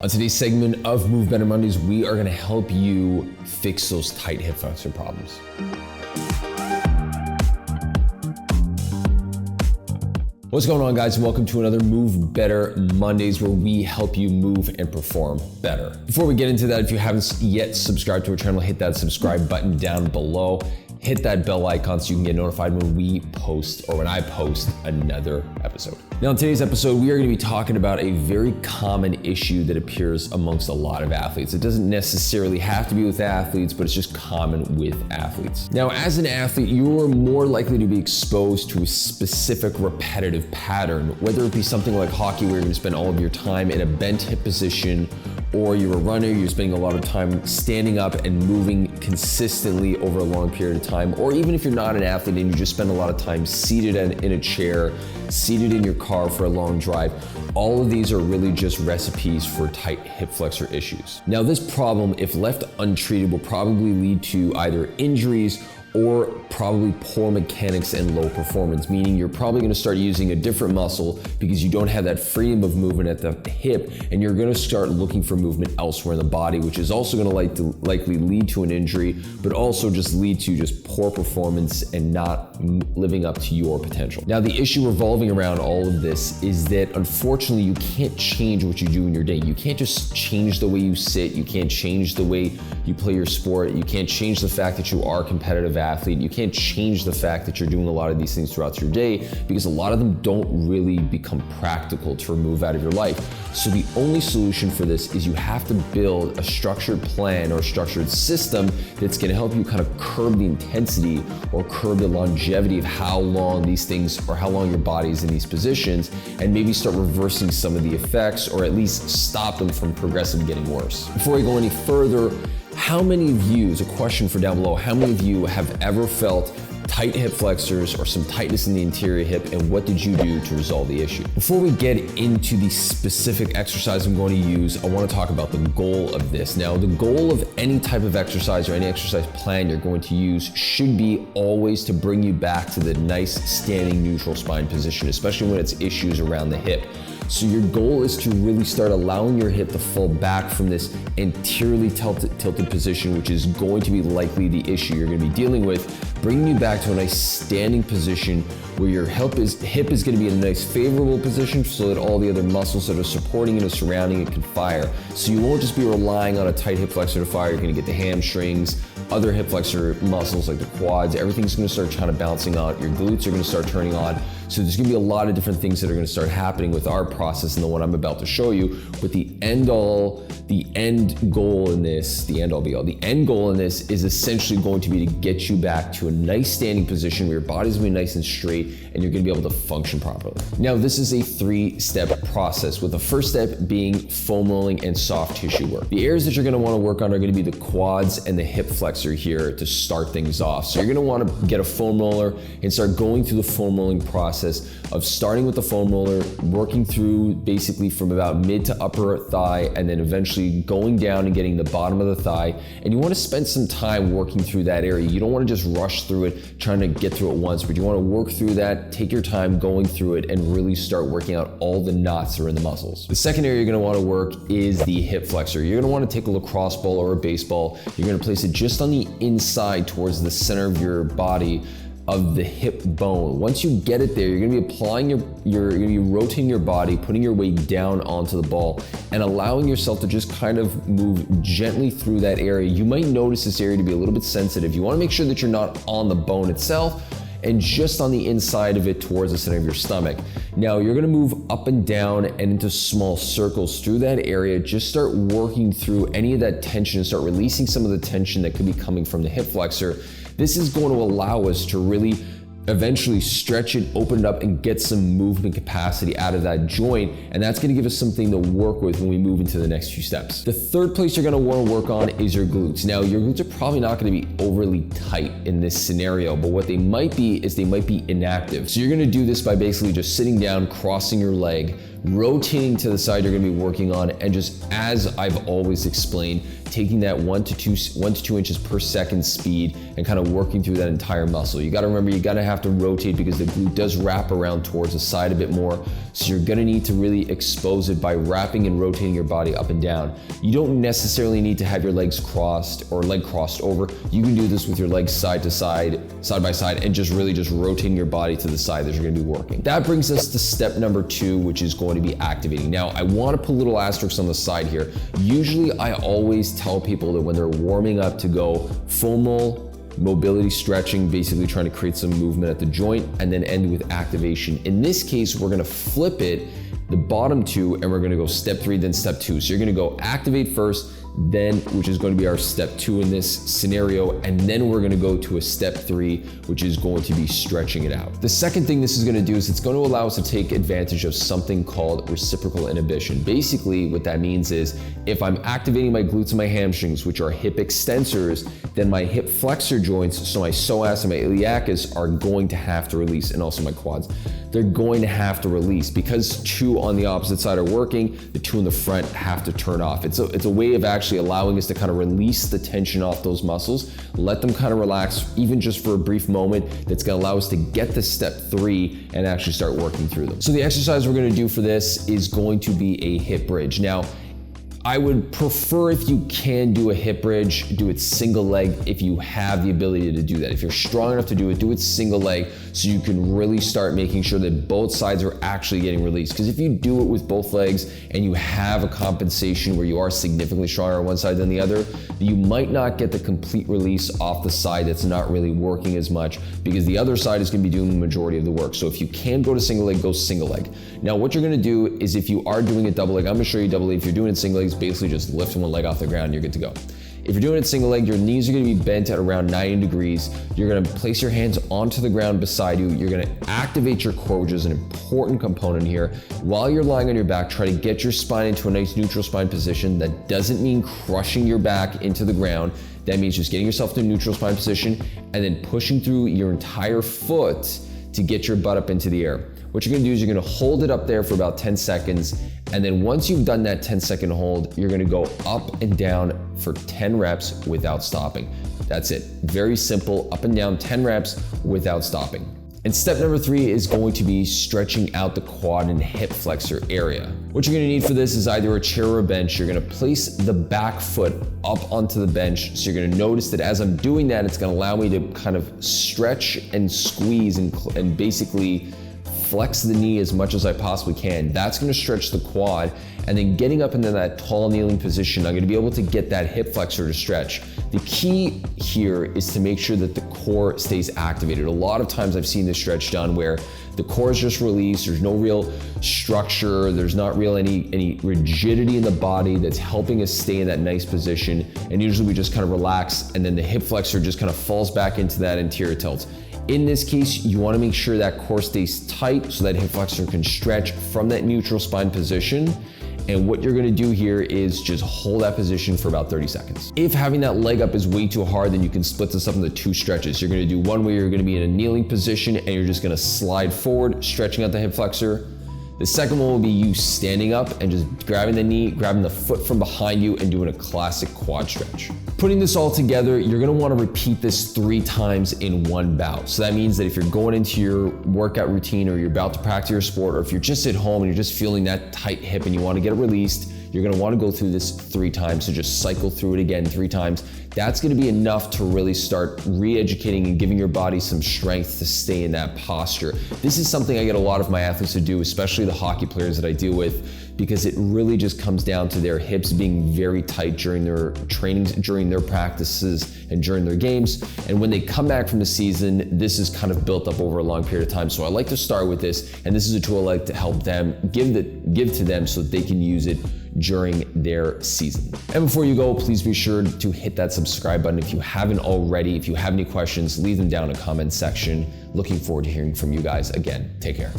On today's segment of Move Better Mondays, we are going to help you fix those tight hip flexor problems. What's going on, guys? Welcome to another Move Better Mondays, where we help you move and perform better. Before we get into that, if you haven't yet subscribed to our channel, hit that subscribe button down below. Hit that bell icon so you can get notified when we post, or when I post, another episode. Now, in today's episode, we are going to be talking about a very common issue that appears amongst a lot of athletes. It doesn't necessarily have to be with athletes, but it's just common with athletes. Now, as an athlete, you are more likely to be exposed to a specific repetitive pattern, whether it be something like hockey, where you're going to spend all of your time in a bent hip position, or you're a runner, you're spending a lot of time standing up and moving consistently over a long period of time, or even if you're not an athlete and you just spend a lot of time seated in a chair, seated in your car for a long drive, all of these are really just recipes for tight hip flexor issues. Now, this problem, if left untreated, will probably lead to either injuries or probably poor mechanics and low performance, meaning you're probably going to start using a different muscle because you don't have that freedom of movement at the hip, and you're going to start looking for movement elsewhere in the body, which is also going to likely lead to an injury, but also just lead to just poor performance and not living up to your potential. Now, the issue revolving around all of this is that, unfortunately, you can't change what you do in your day. You can't just change the way you sit. You can't change the way you play your sport. You can't change the fact that you are a competitive athlete. You can't change the fact that you're doing a lot of these things throughout your day, because a lot of them don't really become practical to remove out of your life. So the only solution for this is you have to build a structured plan or a structured system that's going to help you kind of curb the intensity or curb the longevity of how long these things, or how long your body is in these positions, and maybe start reversing some of the effects, or at least stop them from progressively getting worse. Before we go any further, how many of you, is a question for down below, how many of you have ever felt tight hip flexors or some tightness in the anterior hip, and what did you do to resolve the issue? Before we get into the specific exercise I'm going to use, I want to talk about the goal of this. Now, the goal of any type of exercise or any exercise plan you're going to use should be always to bring you back to the nice standing neutral spine position, especially when it's issues around the hip. So your goal is to really start allowing your hip to fall back from this anteriorly tilted position, which is going to be likely the issue you're going to be dealing with, bringing you back to a nice standing position where your hip is going to be in a nice favorable position so that all the other muscles that are supporting it or surrounding it can fire. So you won't just be relying on a tight hip flexor to fire. You're going to get the hamstrings, other hip flexor muscles like the quads, everything's going to start kind of bouncing out. Your glutes are going to start turning on. So there's going to be a lot of different things that are going to start happening with our process and the one I'm about to show you. But the end goal in this is essentially going to be to get you back to a nice standing position where your body's going to be nice and straight and you're going to be able to function properly. Now, this is a 3-step process, with the first step being foam rolling and soft tissue work. The areas that you're going to want to work on are going to be the quads and the hip flexor here to start things off. So you're going to want to get a foam roller and start going through the foam rolling process of starting with the foam roller, working through basically from about mid to upper thigh, and then eventually going down and getting the bottom of the thigh. And you want to spend some time working through that area. You don't want to just rush through it, trying to get through it once, but you want to work through that, take your time going through it, and really start working out all the knots that are in the muscles. The second area you're going to want to work is the hip flexor. You're going to want to take a lacrosse ball or a baseball. You're going to place it just on the inside towards the center of your body of the hip bone. Once you get it there, you're gonna be applying you're gonna be rotating your body, putting your weight down onto the ball, and allowing yourself to just kind of move gently through that area. You might notice this area to be a little bit sensitive. You wanna make sure that you're not on the bone itself, and just on the inside of it towards the center of your stomach. Now, you're gonna move up and down and into small circles through that area. Just start working through any of that tension and start releasing some of the tension that could be coming from the hip flexor. This is going to allow us to really eventually stretch it, open it up, and get some movement capacity out of that joint. And that's going to give us something to work with when we move into the next few steps. The third place you're going to want to work on is your glutes. Now, your glutes are probably not going to be overly tight in this scenario, but what they might be is they might be inactive. So you're going to do this by basically just sitting down, crossing your leg, rotating to the side you're gonna be working on, and just as I've always explained, taking that 1 to 2 inches per second speed and kind of working through that entire muscle. You gotta remember, you gotta have to rotate because the glute does wrap around towards the side a bit more. So you're gonna need to really expose it by wrapping and rotating your body up and down. You don't necessarily need to have your legs crossed or leg crossed over. You can do this with your legs side to side, side by side, and just really just rotating your body to the side that you're gonna be working. That brings us to step number 2, which is going to be activating. Now, I wanna put little asterisks on the side here. Usually I always tell people that when they're warming up to go full mobility stretching, basically trying to create some movement at the joint, and then end with activation. In this case, we're gonna flip it, the bottom 2, and we're gonna go step 3, then step 2. So you're gonna go activate first, then, which is going to be our step 2 in this scenario, and then we're going to go to a step 3, which is going to be stretching it out. The second thing this is going to do is it's going to allow us to take advantage of something called reciprocal inhibition. Basically, what that means is if I'm activating my glutes and my hamstrings, which are hip extensors, then my hip flexor joints, so my psoas and my iliacus, are going to have to release, and also my quads. They're going to have to release because 2 on the opposite side are working, the 2 in the front have to turn off. It's a way of actually allowing us to kind of release the tension off those muscles, let them kind of relax, even just for a brief moment. That's gonna allow us to get to step 3 and actually start working through them. So the exercise we're gonna do for this is going to be a hip bridge. Now, I would prefer, if you can do a hip bridge, do it single leg if you have the ability to do that. If you're strong enough to do it single leg so you can really start making sure that both sides are actually getting released. Because if you do it with both legs and you have a compensation where you are significantly stronger on one side than the other, you might not get the complete release off the side that's not really working as much, because the other side is gonna be doing the majority of the work. So if you can go to single leg, go single leg. Now what you're gonna do is, if you are doing a double leg, I'm gonna show you double leg. If you're doing it single leg, basically just lift one leg off the ground, you're good to go. If you're doing it single leg, your knees are gonna be bent at around 90 degrees. You're gonna place your hands onto the ground beside you. You're gonna activate your core, which is an important component here. While you're lying on your back, try to get your spine into a nice neutral spine position. That doesn't mean crushing your back into the ground. That means just getting yourself to a neutral spine position and then pushing through your entire foot to get your butt up into the air. What you're gonna do is you're gonna hold it up there for about 10 seconds. And then once you've done that 10-second hold, you're gonna go up and down for 10 reps without stopping. That's it. Very simple, up and down 10 reps without stopping. And step number 3 is going to be stretching out the quad and hip flexor area. What you're gonna need for this is either a chair or a bench. You're gonna place the back foot up onto the bench. So you're gonna notice that as I'm doing that, it's gonna allow me to kind of stretch and squeeze and basically flex the knee as much as I possibly can. That's gonna stretch the quad, and then getting up into that tall kneeling position, I'm gonna be able to get that hip flexor to stretch. The key here is to make sure that the core stays activated. A lot of times I've seen this stretch done where the core is just released, there's no real structure, there's not real any rigidity in the body that's helping us stay in that nice position, and usually we just kind of relax, and then the hip flexor just kind of falls back into that anterior tilt. In this case, you wanna make sure that core stays tight so that hip flexor can stretch from that neutral spine position. And what you're gonna do here is just hold that position for about 30 seconds. If having that leg up is way too hard, then you can split this up into 2 stretches. You're gonna do one where you're gonna be in a kneeling position and you're just gonna slide forward, stretching out the hip flexor. The second one will be you standing up and just grabbing the knee, grabbing the foot from behind you, and doing a classic quad stretch. Putting this all together, you're gonna wanna repeat this 3 times in one bout. So that means that if you're going into your workout routine, or you're about to practice your sport, or if you're just at home and you're just feeling that tight hip and you wanna get it released, you're gonna wanna go through this 3 times. So just cycle through it again 3 times. That's gonna be enough to really start re-educating and giving your body some strength to stay in that posture. This is something I get a lot of my athletes to do, especially the hockey players that I deal with, because it really just comes down to their hips being very tight during their trainings, during their practices, and during their games. And when they come back from the season, this is kind of built up over a long period of time. So I like to start with this, and this is a tool I like to help them, give to them so that they can use it during their season. And before you go, please be sure to hit that subscribe button if you haven't already. If you have any questions, leave them down in the comment section. Looking forward to hearing from you guys again. Take care.